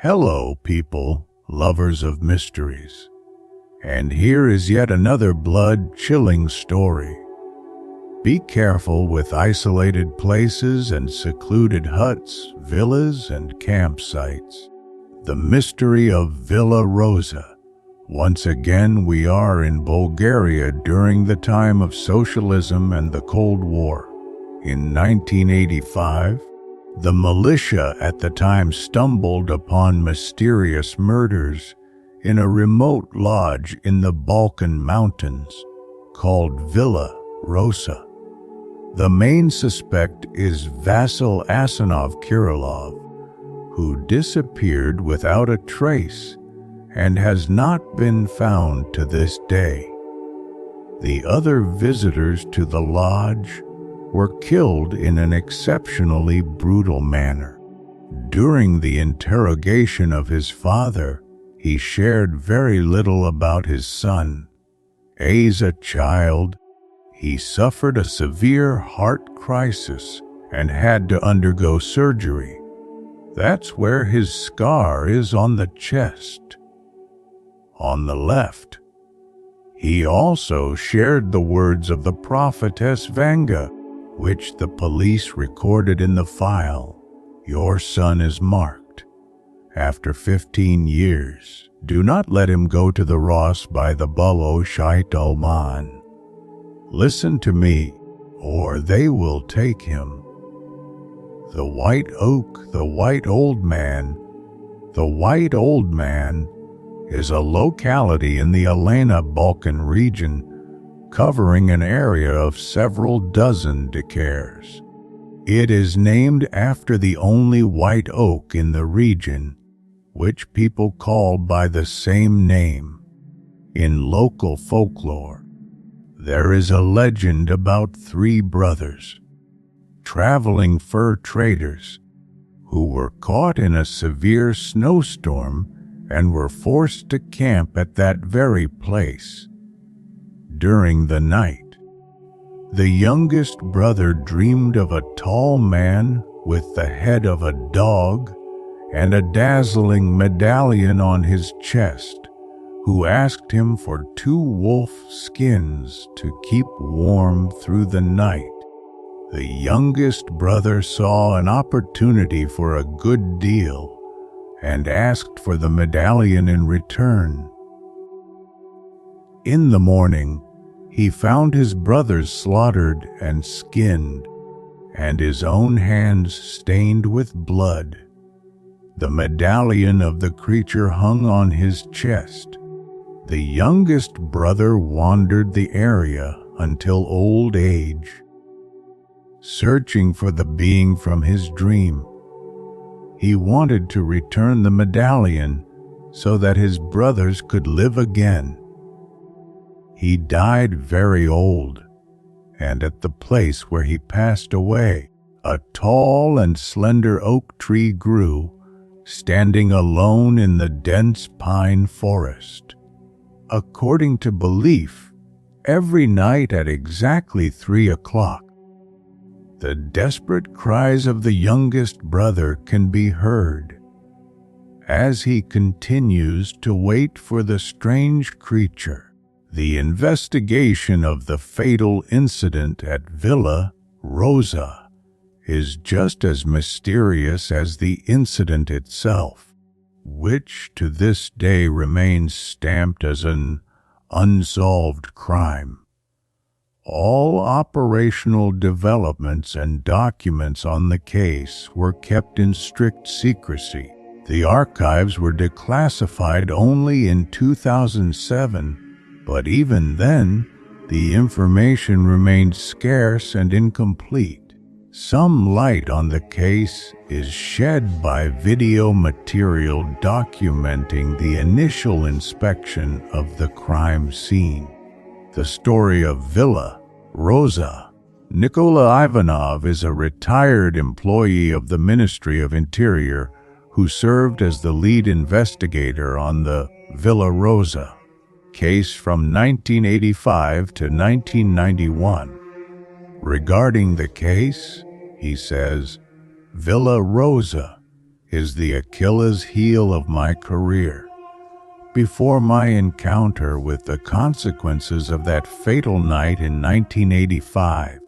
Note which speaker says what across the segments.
Speaker 1: Hello, people, lovers of mysteries. And here is yet another blood-chilling story. Be careful with isolated places and secluded huts, villas, and campsites. The mystery of Villa Rosa. Once again, we are in Bulgaria during the time of socialism and the Cold War. In 1985, the militia at the time stumbled upon mysterious murders in a remote lodge in the Balkan Mountains called Villa Rosa. The main suspect is Vasil Asenov Kirilov, who disappeared without a trace and has not been found to this day. The other visitors to the lodge were killed in an exceptionally brutal manner. During the interrogation of his father, he shared very little about his son. As a child, he suffered a severe heart crisis and had to undergo surgery. That's where his scar is on the chest, on the left. He also shared the words of the prophetess Vanga, which the police recorded in the file. Your son is marked. After 15 years, do not let him go to the Ross by the Bulo Shaitolman. Listen to me, or they will take him. The White Oak, the White Old Man. The White Old Man is a locality in the Alana Balkan region, covering an area of several dozen decars. It is named after the only white oak in the region, which people call by the same name. In local folklore, there is a legend about three brothers, traveling fur traders, who were caught in a severe snowstorm and were forced to camp at that very place. During the night, the youngest brother dreamed of a tall man with the head of a dog and a dazzling medallion on his chest, who asked him for 2 wolf skins to keep warm through the night. The youngest brother saw an opportunity for a good deal and asked for the medallion in return. In the morning, he found his brothers slaughtered and skinned, and his own hands stained with blood. The medallion of the creature hung on his chest. The youngest brother wandered the area until old age, searching for the being from his dream. He wanted to return the medallion so that his brothers could live again. He died very old, and at the place where he passed away, a tall and slender oak tree grew, standing alone in the dense pine forest. According to belief, every night at exactly 3 o'clock, the desperate cries of the youngest brother can be heard as he continues to wait for the strange creature. The investigation of the fatal incident at Villa Rosa is just as mysterious as the incident itself, which to this day remains stamped as an unsolved crime. All operational developments and documents on the case were kept in strict secrecy. The archives were declassified only in 2007, but even then, the information remained scarce and incomplete. Some light on the case is shed by video material documenting the initial inspection of the crime scene. The story of Villa Rosa. Nikola Ivanov is a retired employee of the Ministry of Interior who served as the lead investigator on the Villa Rosa case from 1985 to 1991. Regarding the case, he says, Villa Rosa is the Achilles heel of my career. Before my encounter with the consequences of that fatal night in 1985,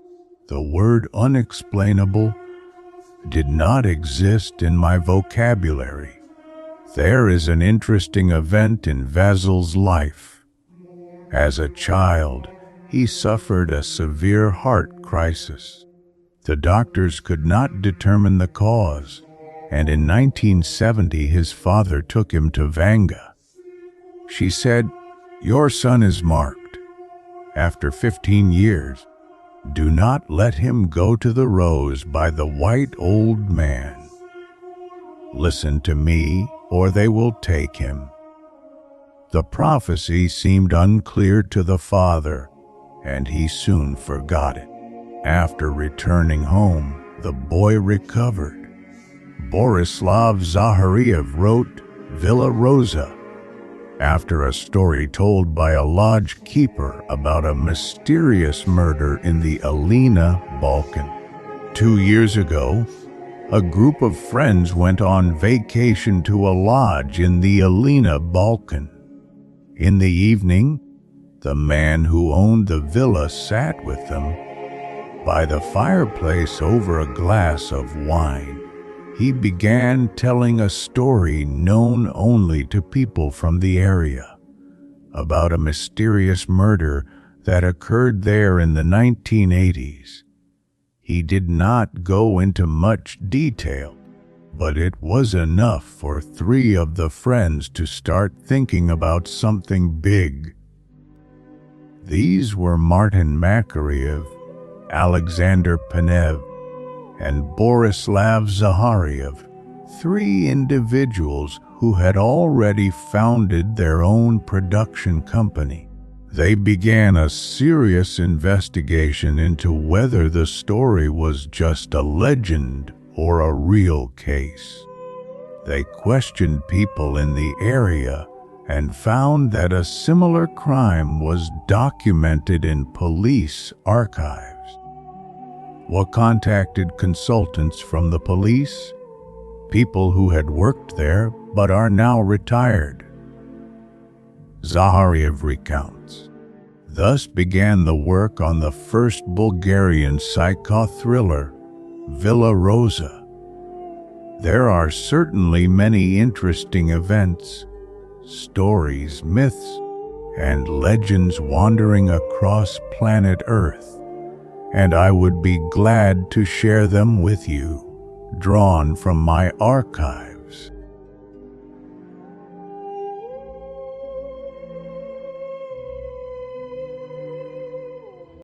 Speaker 1: the word unexplainable did not exist in my vocabulary. There is an interesting event in Vasil's life. As a child, he suffered a severe heart crisis. The doctors could not determine the cause, and in 1970 his father took him to Vanga. She said, "Your son is marked. After 15 years, do not let him go to the Rose by the white old man. Listen to me, or they will take him." The prophecy seemed unclear to the father, and he soon forgot it. After returning home, the boy recovered. Borislav Zahariev wrote Villa Rosa, after a story told by a lodge keeper about a mysterious murder in the Alina, Balkan. 2 years ago, a group of friends went on vacation to a lodge in the Alina, Balkan. In the evening, the man who owned the villa sat with them by the fireplace over a glass of wine. He began telling a story known only to people from the area about a mysterious murder that occurred there in the 1980s. He did not go into much detail, but it was enough for 3 of the friends to start thinking about something big. These were Martin Makariev, Alexander Panev, and Borislav Zahariev, 3 individuals who had already founded their own production company. They began a serious investigation into whether the story was just a legend or a real case. They questioned people in the area and found that a similar crime was documented in police archives. We contacted consultants from the police, people who had worked there but are now retired. Zahariev recounts, "Thus began the work on the first Bulgarian psychothriller, Villa Rosa. There are certainly many interesting events, stories, myths, and legends wandering across planet Earth, and I would be glad to share them with you, drawn from my archive.